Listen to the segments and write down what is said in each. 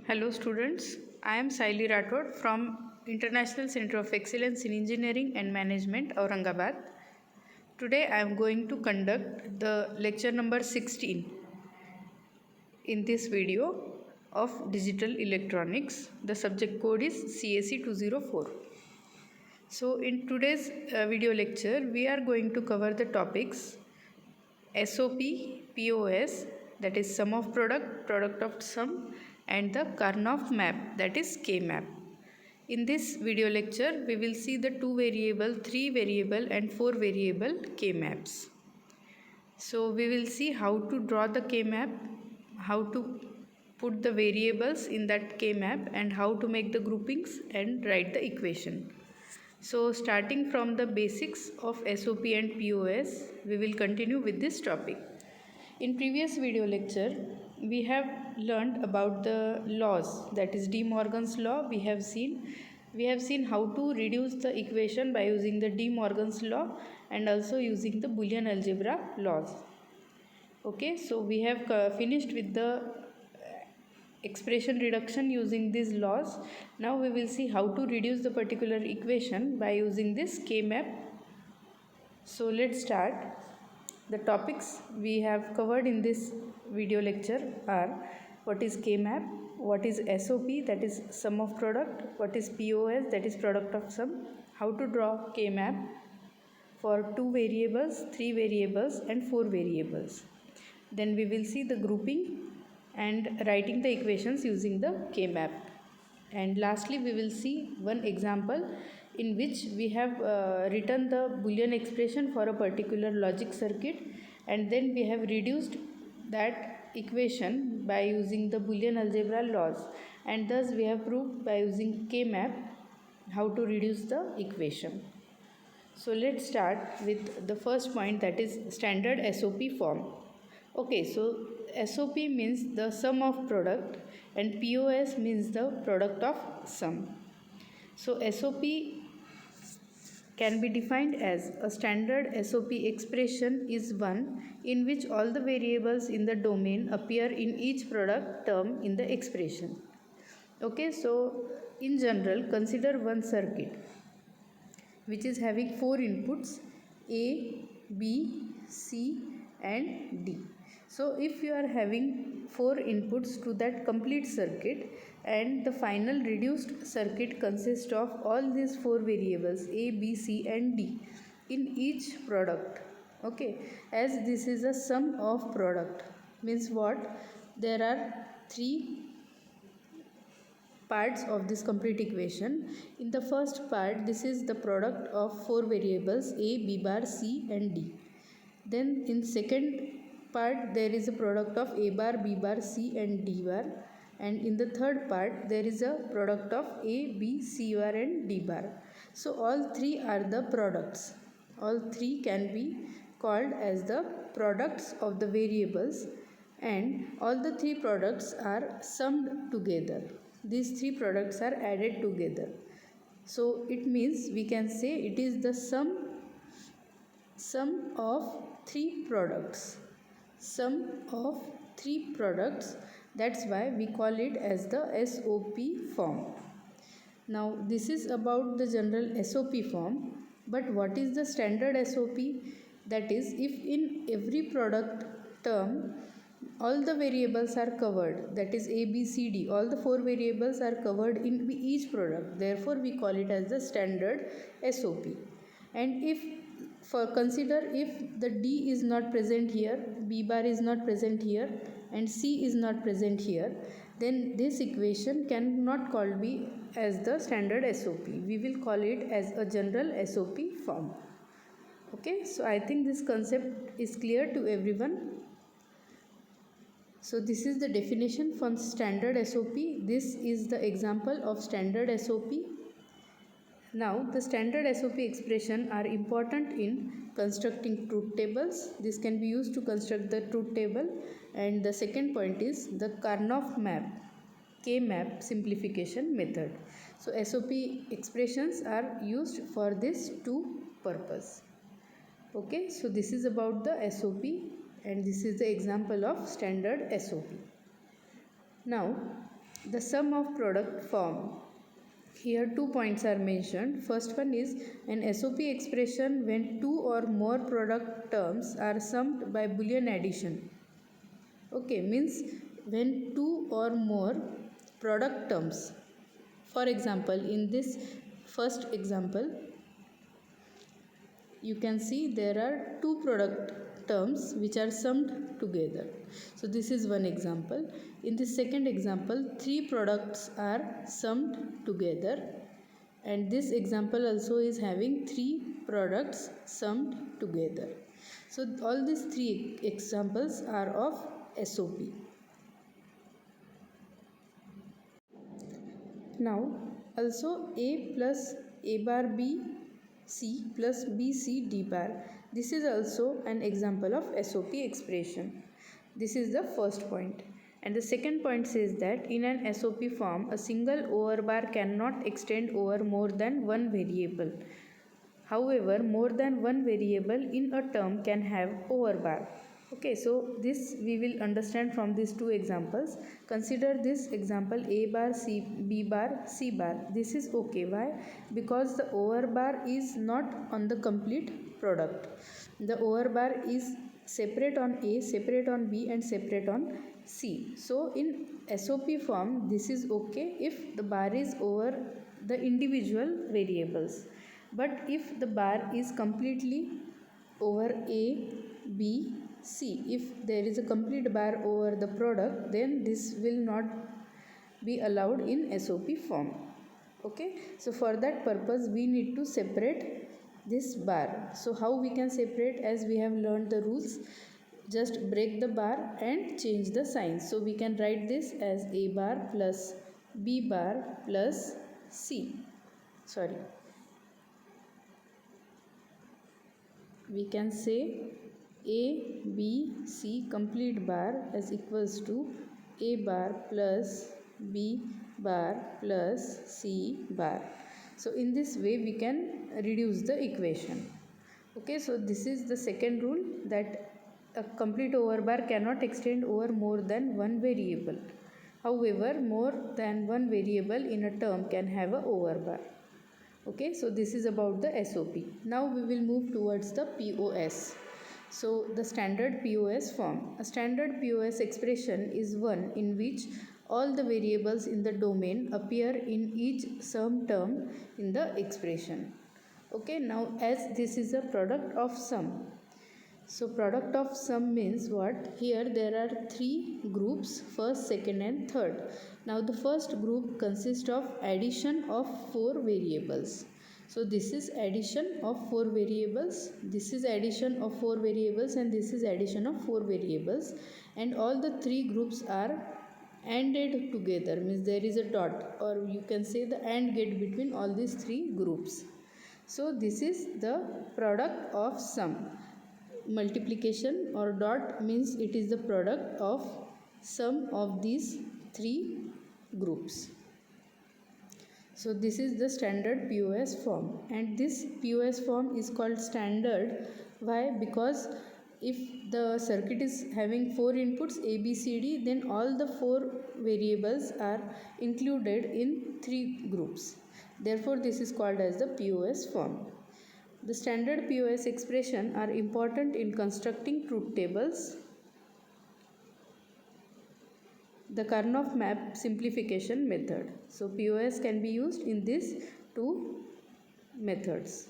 Hello students, I am Saili Rathod from International Center of Excellence in Engineering and Management, Aurangabad. Today I am going to conduct the lecture number 16 in this video of Digital Electronics. The subject code is CAC 204. So in today's video lecture, we are going to cover the topics SOP, POS, that is sum of product, product of sum, and the Karnaugh map, that is K-map. In this video lecture, we will see the 2 variable, 3 variable and 4 variable K-maps. So we will see how to draw the K-map, how to put the variables in that K-map, and how to make the groupings and write the equation. So starting from the basics of SOP and POS, we will continue with this topic. In previous video lecture, we have learned about the laws, that is De Morgan's law. We have seen how to reduce the equation by using the De Morgan's law and also using the Boolean algebra laws. Okay, so we have finished with the expression reduction using these laws. Now we will see how to reduce the particular equation by using this K-map. So let's start. The topics we have covered in this video lecture are: what is K-map, what is SOP, that is sum of product, what is POS, that is product of sum, how to draw K-map for 2 variables, 3 variables and 4 variables. Then we will see the grouping and writing the equations using the K-map. And lastly, we will see one example in which we have written the Boolean expression for a particular logic circuit, and then we have reduced that equation by using the Boolean algebra laws, and thus we have proved by using K-map how to reduce the equation. So let's start with the first point, that is standard SOP form. Okay, so SOP means the sum of product and POS means the product of sum. So SOP can be defined as a standard SOP expression is one in which all the variables in the domain appear in each product term in the expression. Okay, so in general, consider one circuit which is having 4 inputs A, B, C and D. So if you are having 4 inputs to that complete circuit and the final reduced circuit consists of all these 4 variables A, B, C and D in each product. Okay, as this is a sum of product, means what? There are 3 parts of this complete equation. In the first part, this is the product of 4 variables A, B bar, C and D. Then in second part, there is a product of A bar, B bar, C and D bar, and in the third part there is a product of A, B, C bar and D bar. So all 3 are the products. All 3 can be called as the products of the variables, and all the 3 products are summed together. These 3 products are added together. So it means we can say it is the sum of 3 products. Sum of 3 products. That's why we call it as the SOP form. Now this is about the general SOP form. But what is the standard SOP? That is, if in every product term all the variables are covered, that is A, B, C, D, all the 4 variables are covered in each product. Therefore we call it as the standard SOP. And if consider if the D is not present here, B bar is not present here and C is not present here, then this equation cannot called be as the standard SOP. We will call it as a general SOP form. Okay, so I think this concept is clear to everyone. So this is the definition for standard SOP. This is the example of standard SOP. Now the standard SOP expression are important in constructing truth tables. This can be used to construct the truth table. And the second point is the Karnaugh map, K-map simplification method. So SOP expressions are used for this 2 purpose. Okay, so this is about the SOP and this is the example of standard SOP. Now The sum of product form. Here 2 points are mentioned. First one is an SOP expression when two or more product terms are summed by Boolean addition. Okay, means when two or more product terms. For example, in this first example, you can see there are two product terms which are summed together. So this is one example. In the second example, three products are summed together, and this example also is having three products summed together. So all these three examples are of SOP. Now also A plus A bar B C plus B C D bar. This is also an example of SOP expression. This is the first point. And the second point says that in an SOP form, a single overbar cannot extend over more than one variable. However, more than one variable in a term can have overbar. Okay, so this we will understand from these two examples. Consider this example A bar C B bar C bar. This is okay. Why? Because the overbar is not on the complete product. The overbar is separate on A, separate on B, and separate on C. So in SOP form, this is okay if the bar is over the individual variables. But if the bar is completely over A, B, C, if there is a complete bar over the product, then this will not be allowed in SOP form. Okay, so for that purpose we need to separate this bar. So how we can separate? As we have learned the rules, just break the bar and change the sign. So we can write this as A bar plus B bar plus C. We can say A, B, C complete bar as equals to A bar plus B bar plus C bar. So in this way we can reduce the equation. Okay, so this is the second rule, that a complete overbar cannot extend over more than one variable. However, more than one variable in a term can have a overbar. Okay, so this is about the SOP. Now we will move towards the POS. So the standard POS form. A standard POS expression is one in which all the variables in the domain appear in each sum term in the expression. Okay, now as this is a product of sum. So product of sum means what? Here there are three groups, first, second and third. Now the first group consists of addition of four variables. So this is addition of four variables, this is addition of four variables, and this is addition of four variables, and all the three groups are ANDed together, means there is a dot, or you can say the AND gate between all these three groups. So this is the product of sum. Multiplication or dot means it is the product of sum of these three groups. So this is the standard POS form, and this POS form is called standard. Why? Because if the circuit is having four inputs A, B, C, D, then all the four variables are included in three groups. Therefore this is called as the POS form. The standard POS expression are important in constructing truth tables. The Karnaugh map simplification method. So POS can be used in these two methods.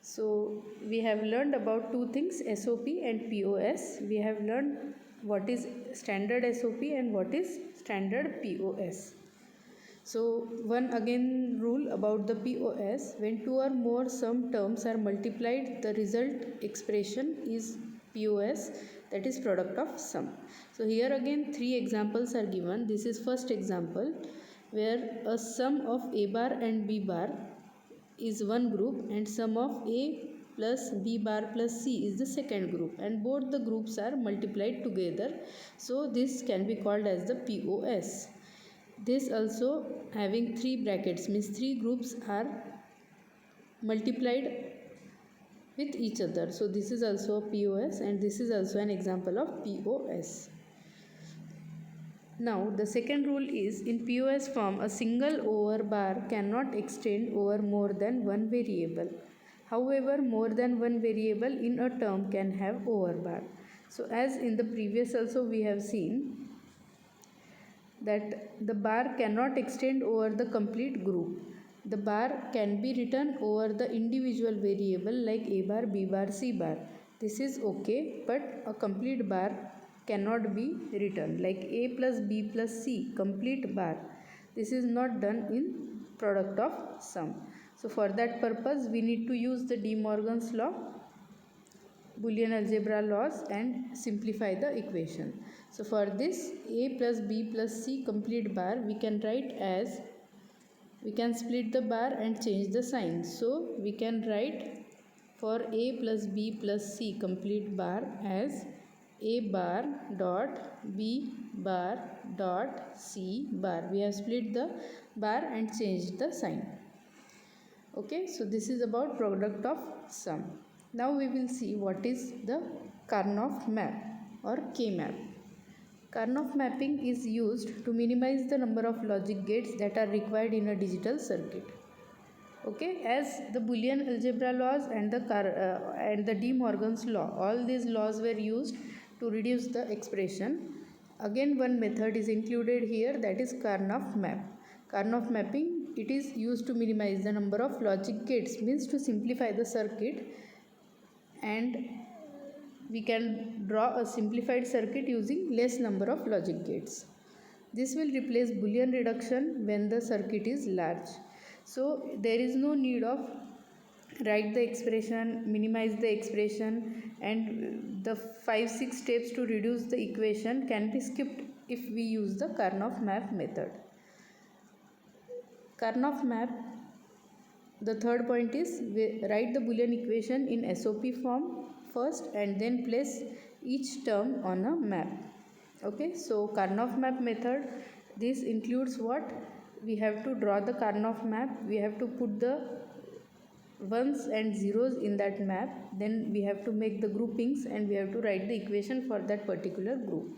So we have learned about two things, SOP and POS. We have learned what is standard SOP and what is standard POS. So one again rule about the POS, when two or more sum terms are multiplied, the result expression is POS, that is product of sum. So here again three examples are given. This is first example where a sum of A bar and B bar is one group and sum of A plus B bar plus C is the second group, and both the groups are multiplied together. So this can be called as the POS. This also having three brackets, means three groups are multiplied with each other. So this is also a POS, and this is also an example of POS. Now the second rule is in POS form a single over bar cannot extend over more than one variable. However, more than one variable in a term can have over bar. So as in the previous also we have seen that the bar cannot extend over the complete group. The bar can be written over the individual variable like a bar, b bar, c bar. This is okay, but a complete bar cannot be written like a plus b plus c complete bar. This is not done in product of sum. So for that purpose we need to use the De Morgan's law, Boolean algebra laws, and simplify the equation. So for this a plus b plus c complete bar we can write as, we can split the bar and change the sign. So we can write for a plus b plus c complete bar as a bar dot b bar dot c bar. We have split the bar and changed the sign. Okay, so this is about product of sum. Now we will see what is the Karnaugh map or K-map. Karnaugh mapping is used to minimize the number of logic gates that are required in a digital circuit. Okay, as the Boolean algebra laws and the De Morgan's law, all these laws were used to reduce the expression. Again, one method is included here, that is Karnaugh map. Karnaugh mapping, it is used to minimize the number of logic gates, means to simplify the circuit, and we can draw a simplified circuit using less number of logic gates. This will replace Boolean reduction when the circuit is large. So there is no need of write the expression, minimize the expression, and the 5-6 steps to reduce the equation can be skipped if we use the Karnaugh map method. Karnaugh map, the third point is write the Boolean equation in SOP form first and then place each term on a map. Okay, so Karnaugh map method, this includes what? We have to draw the Karnaugh map, we have to put the ones and zeros in that map, then we have to make the groupings and we have to write the equation for that particular group.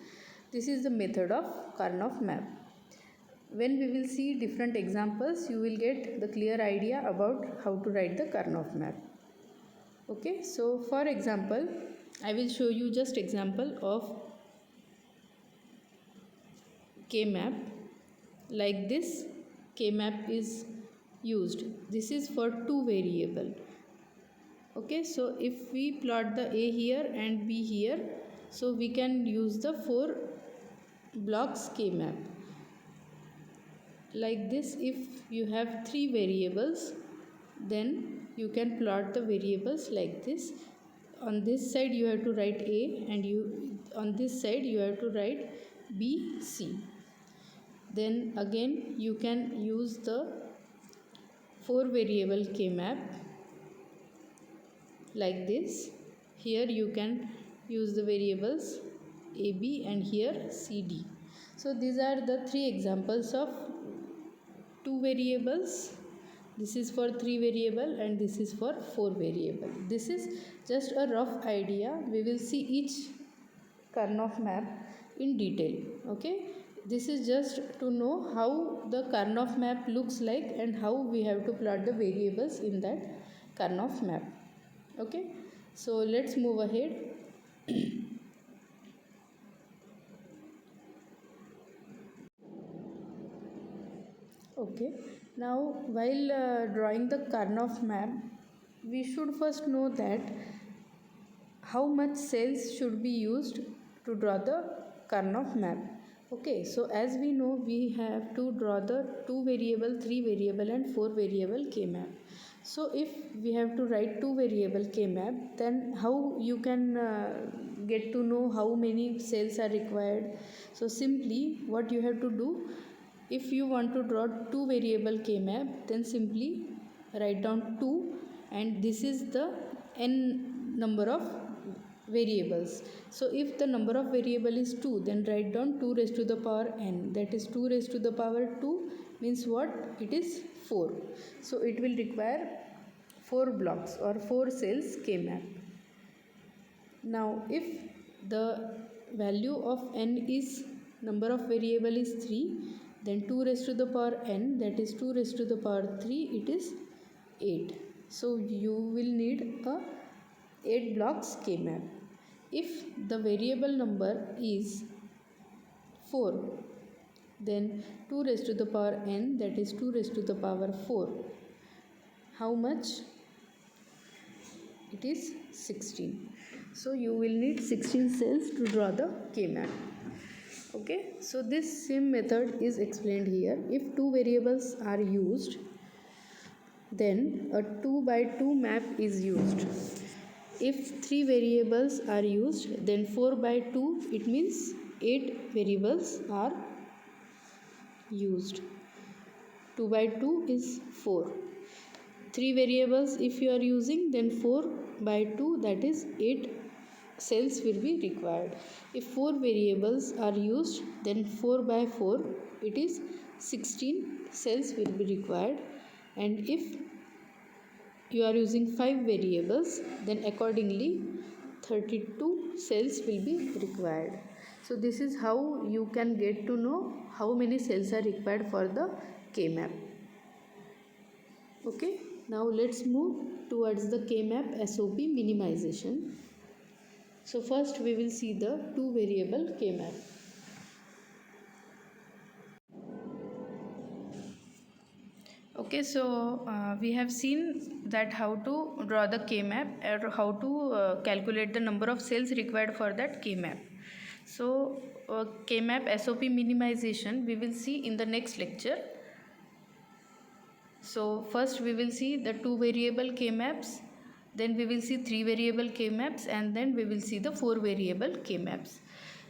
This is the method of Karnaugh map. When we will see different examples, you will get the clear idea about how to write the Karnaugh map. Okay, so for example, I will show you just example of K-map. Like this, K-map is used. This is for two variable. Okay, so if we plot the A here and B here, so we can use the 4 blocks K-map. Like this, if you have 3 variables, then you can plot the variables like this. On this side you have to write A, and on this side you have to write B, C. Then again you can use the 4 variable K-map like this. Here you can use the variables A, B, and here C, D. So these are the 3 examples of 2 variables. This is for 3 variable and this is for 4 variable. This is just a rough idea. We will see each Karnaugh map in detail. Okay, this is just to know how the Karnaugh map looks like and how we have to plot the variables in that Karnaugh map. Okay, so let's move ahead. Okay, now while drawing the Karnaugh map, we should first know that how much cells should be used to draw the Karnaugh map. Okay, so as we know, we have to draw the 2 variable, 3 variable and 4 variable K-map. So if we have to write 2 variable K-map, then how you can get to know how many cells are required? So simply what you have to do, if you want to draw 2 variable K-map, then simply write down 2, and this is the n number of variables. So if the number of variable is 2, then write down 2 raised to the power n, that is 2 raised to the power 2 means what? It is 4. So it will require 4 blocks or 4 cells K-map. Now if the value of n is number of variable is 3, then 2 raised to the power n, that is 2 raised to the power 3, it is 8. So you will need a 8 blocks K map. If the variable number is 4, then 2 raised to the power n, that is 2 raised to the power 4. How much? It is 16. So you will need 16 cells to draw the K map. Okay, so this same method is explained here. If two variables are used, then a 2 by 2 map is used. If 3 variables are used, then 4 by 2, it means 8 variables are used. 2 by 2 is 4. 3 variables if you are using, then 4 by 2, that is 8 cells will be required. If 4 variables are used, then 4 by 4, it is 16 cells will be required. And if you are using 5 variables, then accordingly 32 cells will be required. So this is how you can get to know how many cells are required for the K map. Okay, now let's move towards the K map SOP minimization. So first we will see the 2 variable K map. Okay, so we have seen that how to draw the K map or how to calculate the number of cells required for that K map. So K map SOP minimization we will see in the next lecture. So first we will see the 2 variable K maps, then we will see 3 variable K maps, and then we will see the 4 variable K maps.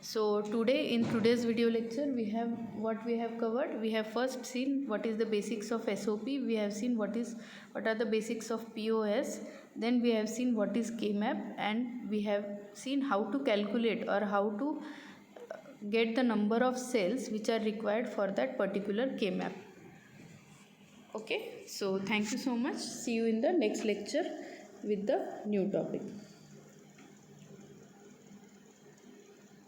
So today in today's video lecture we have covered. We have first seen what is the basics of SOP, we have seen what are the basics of POS, then we have seen what is K map, and we have seen how to calculate or how to get the number of cells which are required for that particular K map. Okay, so thank you so much. See you in the next lecture with the new topic.